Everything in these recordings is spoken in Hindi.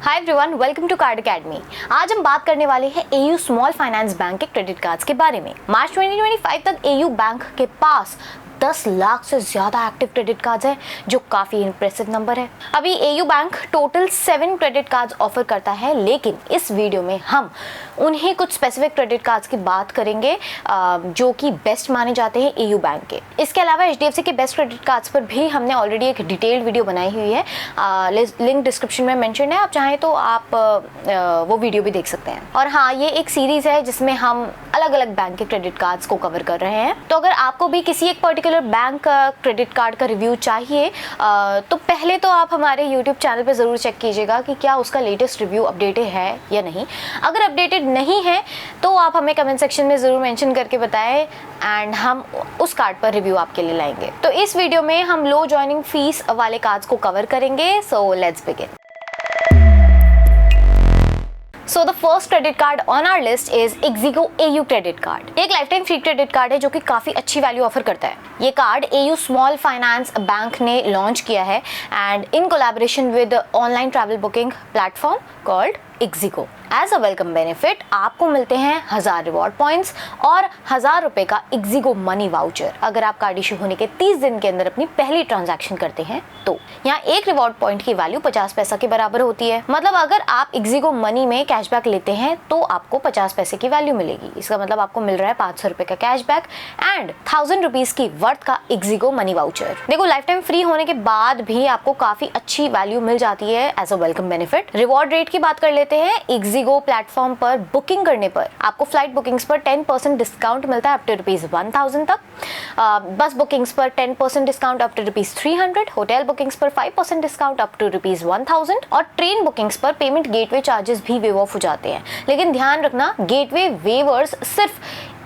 Hi everyone, welcome to card academy. आज हम बात करने वाले हैं एयू स्मॉल फाइनेंस बैंक के क्रेडिट कार्ड्स के बारे में। मार्च 2025 तक एयू बैंक के पास 10 लाख से ज्यादा एक्टिव क्रेडिट कार्ड्स हैं, जो काफी इंप्रेसिव नंबर है। अभी AU bank total 7 credit cards offer करता है, लेकिन इस वीडियो में हम उन्हें कुछ स्पेसिफिक क्रेडिट कार्ड्स की बात करेंगे जो कि बेस्ट माने जाते हैं एयू बैंक के। इसके अलावा एचडीएफसी के बेस्ट क्रेडिट कार्ड्स पर भी हमने ऑलरेडी एक डिटेल्ड वीडियो बनाई हुई है, लिंक डिस्क्रिप्शन में मेंशन है, आप चाहें तो आप वो वीडियो भी देख सकते हैं। और हाँ, ये एक सीरीज है जिसमें हम अलग अलग बैंक के क्रेडिट कार्ड्स को कवर कर रहे हैं। तो अगर आपको भी किसी एक पर्टिकुलर बैंक का क्रेडिट कार्ड का रिव्यू चाहिए तो पहले तो आप हमारे यूट्यूब चैनल पे ज़रूर चेक कीजिएगा कि क्या उसका लेटेस्ट रिव्यू अपडेटेड है या नहीं। अगर अपडेटेड नहीं है तो आप हमें कमेंट सेक्शन में ज़रूर मेंशन करके बताएं एंड हम उस कार्ड पर रिव्यू आपके लिए लाएंगे। तो इस वीडियो में हम लो जॉइनिंग फीस वाले कार्ड्स को कवर करेंगे। So let's begin. So the first credit card on our list is Ixigo AU credit card। एक life time free credit card है जो कि काफी अच्छी वैल्यू ऑफर करता है। ये card AU small finance bank ने लॉन्च किया है and in collaboration with online travel booking platform called Ixigo। As a welcome benefit आपको मिलते हैं 1000 रिवॉर्ड पॉइंट्स और 1000 रुपए का Ixigo मनी वाउचर अगर आप कार्ड इशू होने के 30 दिन के अंदर अपनी पहली ट्रांजैक्शन करते हैं तो। यहाँ एक रिवॉर्ड पॉइंट की वैल्यू 50 पैसा के बराबर होती है। मतलब अगर आप Ixigo मनी में कैशबैक लेते हैं तो आपको 50 पैसे की वैल्यू मिलेगी। इसका मतलब आपको मिल रहा है 500 रुपए का कैशबैक एंड 1000 रुपीज की वर्थ का Ixigo मनी वाउचर। देखो, लाइफ टाइम फ्री होने के बाद भी आपको काफी अच्छी वैल्यू मिल जाती है as a welcome benefit. Reward rate की बात कर लेते हैं। Ixigo प्लेटफॉर्म पर बुकिंग करने पर आपको फ्लाइट बुकिंग्स पर 10% डिस्काउंट मिलता है अप टू ₹1000 तक। बस बुकिंग्स पर 10% discount up to ₹300, hotel bookings पर 5% डिस्काउंट अप टू ₹1000 और ट्रेन बुकिंग्स पर पेमेंट गेटवे चार्जेस भी वेव ऑफ हो जाते हैं। लेकिन ध्यान रखना, गेटवे वेवर्स सिर्फ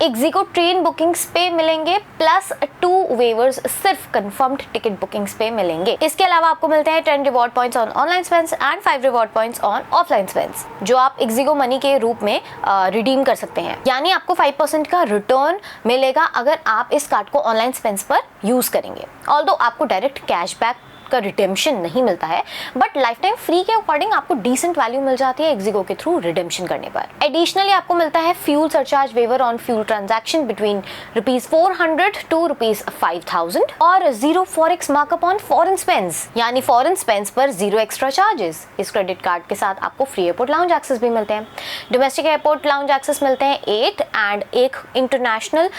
Ixigo ट्रेन बुकिंग्स पे मिलेंगे प्लस 2 वेवर्स सिर्फ कंफर्म्ड टिकट बुकिंग्स पे मिलेंगे। इसके अलावा आपको मिलते हैं 10 reward points on online spends and 5 reward points on offline spends, जो आप Ixigo मनी के रूप में रिडीम कर सकते हैं। यानी आपको 5% का रिटर्न मिलेगा अगर आप इस कार्ड को ऑनलाइन स्पेंड्स पर यूज करेंगे। ऑल्दो आपको डायरेक्ट कैशबैक का रिडेम्पशन नहीं मिलता है, बट लाइफ टाइम फ्री के अकॉर्डिंग आपको डिसेंट वैल्यू मिल जाती है Ixigo के थ्रू रिडेम्पशन करने पर। एडिशनली आपको मिलता है fuel surcharge waiver on fuel transaction between ₹400 to ₹5000 और 0 forex markup on foreign spends, यानी फॉरेन स्पेंड्स पर 0 एक्स्ट्रा चार्जेस। इस क्रेडिट कार्ड के साथ आपको फ्री एयरपोर्ट लाउंज एक्सेस भी मिलते हैं। डोमेस्टिक एयरपोर्ट लाउंज एक्सेस मिलते हैं 8 एंड एक इंटरनेशनल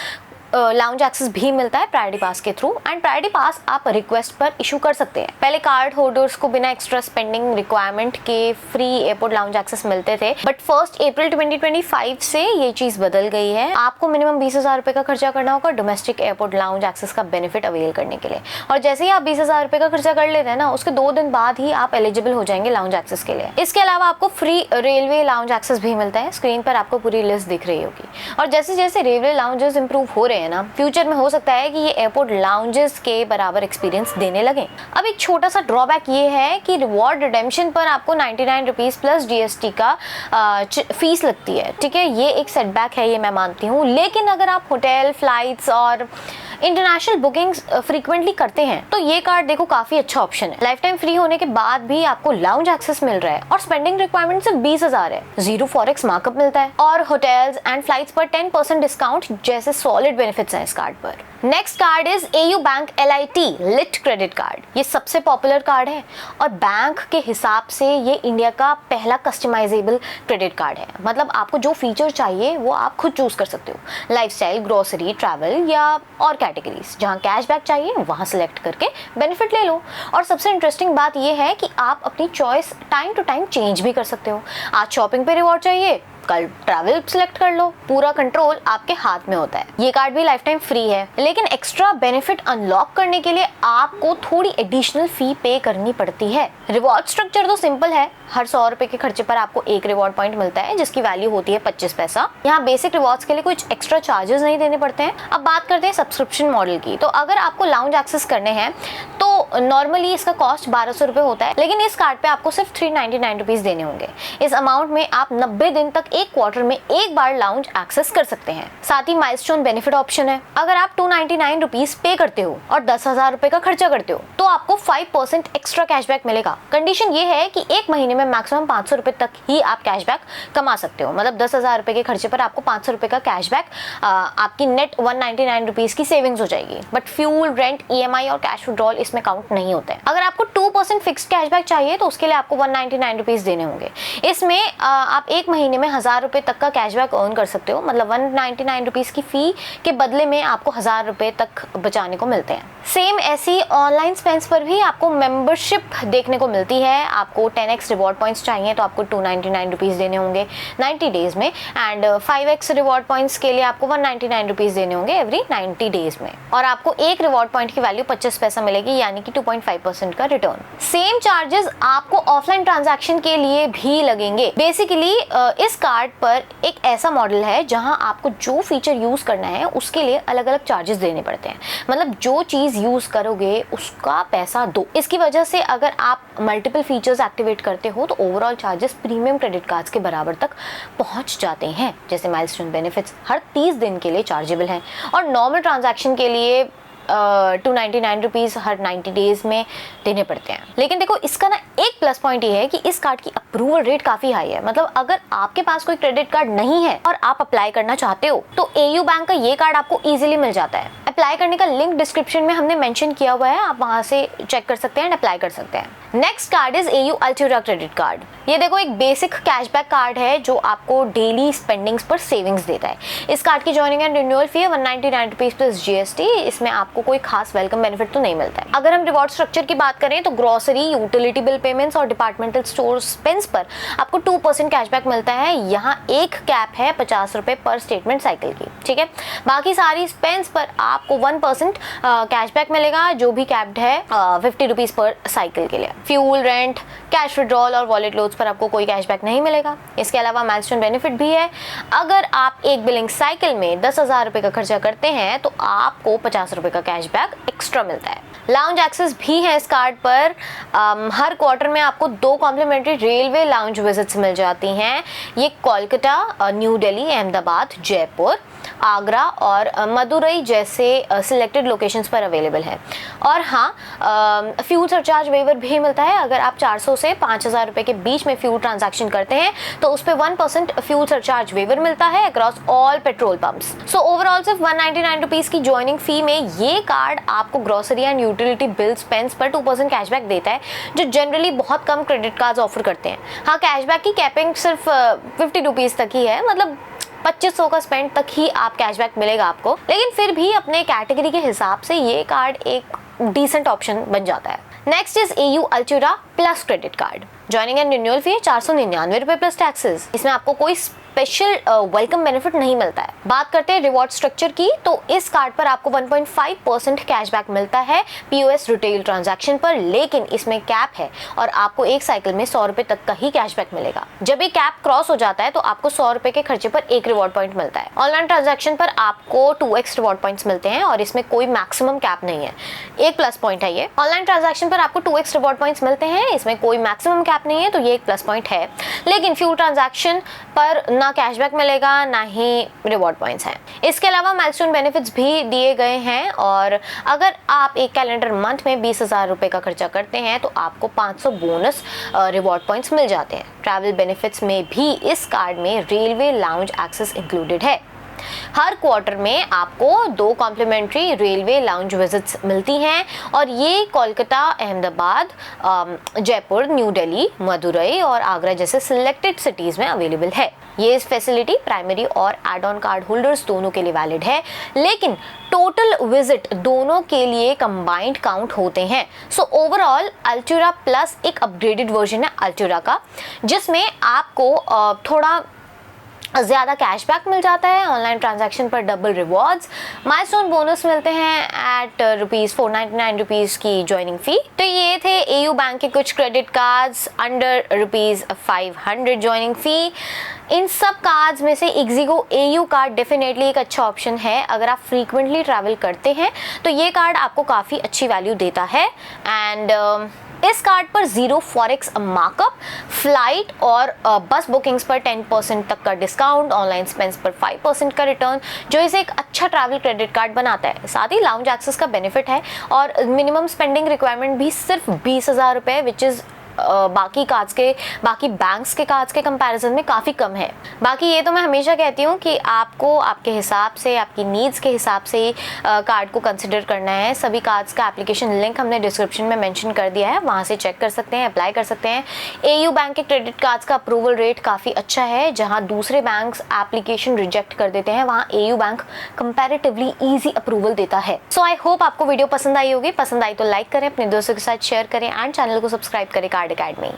लाउंज एक्सेस भी मिलता है प्रायोरिटी पास के थ्रू। एंड प्रायोरिटी पास आप रिक्वेस्ट पर इशू कर सकते हैं। पहले कार्ड होल्डर्स को बिना एक्स्ट्रा स्पेंडिंग रिक्वायरमेंट के फ्री एयरपोर्ट लाउंज एक्सेस मिलते थे, बट 1 अप्रैल 2025 से ये चीज बदल गई है। आपको मिनिमम 20,000 रुपए का खर्चा करना होगा डोमेस्टिक एयरपोर्ट लाउंज एक्सेस का बेनिफिट अवेल करने के लिए। और जैसे ही आप 20,000 रुपए का खर्चा कर लेते हैं ना, उसके 2 दिन बाद ही आप एलिजिबल हो जाएंगे लाउंज एक्सेस के लिए। इसके अलावा आपको फ्री रेलवे लाउंज एक्सेस भी मिलता है। स्क्रीन पर आपको पूरी लिस्ट दिख रही होगी। और जैसे जैसे रेलवे लाउंजेस इंप्रूव हो रहे हैं ना, फ्यूचर में हो सकता है कि ये एयरपोर्ट लाउंजेस के बराबर एक्सपीरियंस देने लगे। अब एक छोटा सा ड्रॉबैक ये है कि रिवॉर्ड रिडेम्पशन पर आपको 99 रुपीज प्लस जीएसटी का फीस लगती है। ठीक है, ये एक सेटबैक है, ये मैं मानती हूँ। लेकिन अगर आप होटल, फ्लाइट्स और इंटरनेशनल बुकिंग्स फ्रीक्वेंटली करते हैं तो ये कार्ड देखो काफी अच्छा ऑप्शन है। लाइफ टाइम फ्री होने के बाद भी आपको लाउंज एक्सेस मिल रहा है और स्पेंडिंग रिक्वायरमेंट सिर्फ 20,000 है। 0 फॉरेक्स मार्कअप मिलता है और होटल्स एंड फ्लाइट्स पर 10% डिस्काउंट जैसे सॉलिड बेनिफिट्स हैं इस कार्ड पर। Next card is AU bank LIT lit credit card. ये सबसे पॉपुलर कार्ड है और बैंक के हिसाब से ये इंडिया का पहला कस्टमाइजेबल क्रेडिट कार्ड है। मतलब आपको जो फीचर चाहिए वो आप खुद चूज कर सकते हो। लाइफस्टाइल, ग्रोसरी, ट्रैवल या और कैटेगरीज। जहाँ कैशबैक चाहिए वहाँ सिलेक्ट करके बेनिफिट ले लो। और सबसे इंटरेस्टिंग बात यह है कि आप अपनी choice time to time change भी कर सकते हो। आज शॉपिंग पे रिवॉर्ड चाहिए, कल ट्रैवल सिलेक्ट कर लो। पूरा कंट्रोल आपके हाथ में होता है। ये कार्ड भी लाइफ टाइम फ्री है, लेकिन एक्स्ट्रा बेनिफिट अनलॉक करने के लिए आपको थोड़ी एडिशनल फी पे करनी पड़ती है। रिवॉर्ड स्ट्रक्चर तो सिंपल है। हर 100 रुपए के खर्चे पर आपको 1 रिवॉर्ड पॉइंट मिलता है जिसकी वैल्यू होती है 25 पैसा। यहाँ बेसिक रिवॉर्ड्स के लिए कुछ एक्स्ट्रा चार्जेस नहीं देने पड़ते हैं। अब बात करते हैं सब्सक्रिप्शन मॉडल की। तो अगर आपको लाउंज एक्सेस करने हैं तो नॉर्मली इसका कॉस्ट 1200 रुपये होता है, लेकिन इस कार्ड पे आपको सिर्फ 399 रुपीज़ देने होंगे। इस अमाउंट में आप 90 दिन तक एक क्वार्टर में एक बार लाउंज एक्सेस कर सकते हैं। साथ ही माइलस्टोन बेनिफिट ऑप्शन है। अगर आप 299 रुपीज़ पे करते हो और 10,000 रुपये का खर्चा करते हो तो आपको 5% एक्स्ट्रा कैशबैक मिलेगा। कंडीशन ये है कि एक महीने में मैक्सिमम 500 रुपये तक ही आप कैशबैक कमा सकते हो। मतलब 10,000 रुपये के खर्चे पर आपको 500 रुपये का कैशबैक, आपकी नेट 199 रुपीज़ की सेविंग्स हो जाएगी। बट फ्यूल, रेंट, EMI और कैश विड्रॉल इसमें काउंट नहीं होते हैं। अगर आपको 2% फिक्स्ड कैशबैक चाहिए तो उसके लिए आपको 199 रुपीज़ देने होंगे। इसमें आप एक महीने में 1000 रुपये तक का कैशबैक अर्न कर सकते हो। मतलब 199 रुपीज़ की फ़ी के बदले में आपको 1000 रुपये तक बचाने को मिलते हैं। सेम ऐसी ऑनलाइन स्पेंड्स पर भी आपको मेंबरशिप देखने को मिलती है। आपको 10x रिवॉर्ड पॉइंट्स चाहिए तो आपको 299 रुपीज़ देने होंगे 90 डेज़ में, एंड 5x रिवॉर्ड पॉइंट्स के लिए आपको 199 रुपीज़ देने होंगे एवरी 90 डेज़ में। और आपको एक रिवॉर्ड पॉइंट की वैल्यू 25 पैसा मिलेगी, यानी कि 2.5% का रिटर्न। सेम चार्जेस आपको ऑफलाइन ट्रांजैक्शन के लिए भी लगेंगे। बेसिकली इस कार्ड पर एक ऐसा मॉडल है जहां आपको जो फीचर यूज करना है उसके लिए अलग अलग चार्जेस देने पड़ते हैं। मतलब जो चीज यूज करोगे उसका पैसा दो। इसकी वजह से अगर आप मल्टीपल फीचर्स एक्टिवेट करते हो तो overall charges premium credit cards के बराबर तक पहुंच जाते हैं। जैसे माइलस्टोन बेनिफिट्स हर 30 दिन के लिए चार्जेबल हैं और नॉर्मल ट्रांजैक्शन के लिए 299 रुपीज़ हर 90 डेज़ में देने पड़ते हैं। लेकिन देखो, इसका ना एक प्लस पॉइंट ये है कि इस कार्ड की अप्रूवल रेट काफ़ी हाई है। मतलब अगर आपके पास कोई क्रेडिट कार्ड नहीं है और आप अप्लाई करना चाहते हो तो AU बैंक का ये कार्ड आपको ईजिली मिल जाता है। अप्लाई करने का लिंक डिस्क्रिप्शन में हमने मेंशन किया हुआ है, आप वहां से चेक कर सकते हैं एंड अप्लाई कर सकते हैं। Next card is AU Altura credit card. ये देखो एक बेसिक कैशबैक कार्ड है जो आपको डेली स्पेंडिंग्स पर सेविंग्स देता है। इस कार्ड की जॉइनिंग एंड रिन्यूअल फी है 199 रुपीज़ प्लस GST। इसमें आपको कोई खास वेलकम बेनिफिट तो नहीं मिलता है। अगर हम रिवॉर्ड स्ट्रक्चर की बात करें तो ग्रोसरी, यूटिलिटी बिल पेमेंट्स और डिपार्टमेंटल स्टोर स्पेंड्स पर आपको 2% कैशबैक मिलता है। यहाँ एक कैप है 50 रुपये पर स्टेटमेंट साइकिल की, ठीक है। बाकी सारी स्पेंड्स पर आपको 1% कैशबैक मिलेगा, जो भी कैप्ड है 50 रुपीज़ पर साइकिल के लिए। फ्यूल, रेंट, कैश विड्रॉल और वॉलेट लोड्स पर आपको कोई कैशबैक नहीं मिलेगा। इसके अलावा माइलस्टोन बेनिफिट भी है। अगर आप एक बिलिंग साइकिल में 10,000 रुपये का खर्चा करते हैं तो आपको 50 रुपये का कैशबैक एक्स्ट्रा मिलता है। लाउंज एक्सेस भी है इस कार्ड पर। हर क्वार्टर में आपको 2 कॉम्प्लीमेंट्री रेलवे लाउंज विजिट्स मिल जाती हैं। ये कोलकाता, न्यू दिल्ली, अहमदाबाद, जयपुर, आगरा और मदुरई जैसे सिलेक्टेड लोकेशंस पर अवेलेबल है। और हाँ, फ्यूल सरचार्ज वेवर भी मिलता है। अगर आप 400 से 5,000 रुपये के बीच में फ्यूल ट्रांजैक्शन करते हैं तो उस पर 1% फ्यूल सरचार्ज वेवर मिलता है across all petrol pumps. So overall सिर्फ 199 रुपीज़ की ज्वाइनिंग फी में ये कार्ड आपको grocery and utility bill spends पर 2% कैशबैक देता है, जो जनरली बहुत कम क्रेडिट कार्ड्स ऑफर करते हैं। हाँ, कैशबैक की कैपिंग सिर्फ 50 रुपीज़ तक ही है। मतलब 2500 का स्पेंड तक ही आप कैशबैक मिलेगा आपको, लेकिन फिर भी अपने कैटेगरी के हिसाब से ये कार्ड एक डिसेंट ऑप्शन बन जाता है। Next is AU Altura plus credit card. Joining and renewal fee 499 रुपये प्लस टैक्सेस। इसमें आपको कोई स्पेशल वेलकम बेनिफिट नहीं मिलता है। बात करते हैं रिवॉर्ड स्ट्रक्चर की, तो इस कार्ड पर आपको 1.5% कैशबैक मिलता है POS रिटेल ट्रांजैक्शन पर, लेकिन इसमें कैप है और आपको एक साइकिल में 100 रुपये तक का ही कैशबैक मिलेगा। जब ये कैप क्रॉस हो जाता है तो आपको 100 रुपये के खर्चे पर एक रिवॉर्ड पॉइंट मिलता है। ऑनलाइन ट्रांजैक्शन पर आपको 2x रिवॉर्ड पॉइंट्स मिलते हैं और इसमें कोई मैक्सिमम कैप नहीं है। एक प्लस पॉइंट है ये। ऑनलाइन ट्रांजैक्शन पर आपको 2x रिवॉर्ड पॉइंट्स मिलते हैं, इसमें कोई मैक्सिमम कैप नहीं है, तो ये एक प्लस पॉइंट है। लेकिन फ्यूल ट्रांजैक्शन पर ना कैशबैक मिलेगा ना ही रिवॉर्ड पॉइंट्स हैं। इसके अलावा माइलस्टोन बेनिफिट्स भी दिए गए हैं और अगर आप एक कैलेंडर मंथ में 20,000 रुपये का खर्चा करते हैं तो आपको 500 बोनस रिवॉर्ड पॉइंट्स मिल जाते हैं। ट्रैवल बेनिफिट्स में भी इस कार्ड में रेलवे लाउंज एक्सेस इंक्लूडेड है। हर क्वार्टर में आपको 2 कॉम्प्लीमेंट्री रेलवे लाउंज विजिट्स मिलती हैं और ये कोलकाता, अहमदाबाद, जयपुर, न्यू दिल्ली, मदुरई और आगरा जैसे सिलेक्टेड सिटीज़ में अवेलेबल है। ये फैसिलिटी प्राइमरी और एड ऑन कार्ड होल्डर्स दोनों के लिए वैलिड है, लेकिन टोटल विजिट दोनों के लिए कंबाइंड काउंट होते हैं। सो ओवरऑल अल्टुरा प्लस एक अपग्रेडेड वर्जन है अल्टुरा का, जिसमें आपको थोड़ा ज़्यादा कैशबैक मिल जाता है, ऑनलाइन ट्रांजैक्शन पर डबल रिवॉर्ड्स, माइलस्टोन बोनस मिलते हैं एट ₹499 की ज्वाइनिंग फ़ी। तो ये थे एयू बैंक के कुछ क्रेडिट कार्ड्स अंडर ₹500 ज्वाइनिंग फ़ी। इन सब कार्ड्स में से इक्जिगो एयू कार्ड डेफिनेटली एक अच्छा ऑप्शन है। अगर आप फ्रीक्वेंटली ट्रैवल करते हैं तो ये कार्ड आपको काफ़ी अच्छी वैल्यू देता है। एंड इस कार्ड पर 0 फॉरेक्स मार्कअप, फ्लाइट और बस बुकिंग्स पर 10% तक का डिस्काउंट, ऑनलाइन स्पेंड्स पर 5% का रिटर्न, जो इसे एक अच्छा ट्रैवल क्रेडिट कार्ड बनाता है। साथ ही लाउंज एक्सेस का बेनिफिट है और मिनिमम स्पेंडिंग रिक्वायरमेंट भी सिर्फ 20,000 रुपये, विच इज़ बाकी बैंक्स के कार्ड्स के कंपैरिजन में काफ़ी कम है। बाकी ये तो मैं हमेशा कहती हूँ कि आपको आपके हिसाब से, आपकी नीड्स के हिसाब से कार्ड को कंसिडर करना है। सभी कार्ड्स का एप्लीकेशन लिंक हमने डिस्क्रिप्शन में मेंशन कर दिया है, वहाँ से चेक कर सकते हैं, अप्लाई कर सकते हैं। एयू बैंक के क्रेडिट कार्ड्स का अप्रूवल रेट काफ़ी अच्छा है। जहाँ दूसरे बैंक्स एप्लीकेशन रिजेक्ट कर देते हैं, वहाँ AU bank comparatively easy approval देता है। सो आई होप आपको वीडियो पसंद आई होगी। पसंद आई तो लाइक करें, अपने दोस्तों के साथ शेयर करें एंड चैनल को सब्सक्राइब करें कार्ड अकेडमी।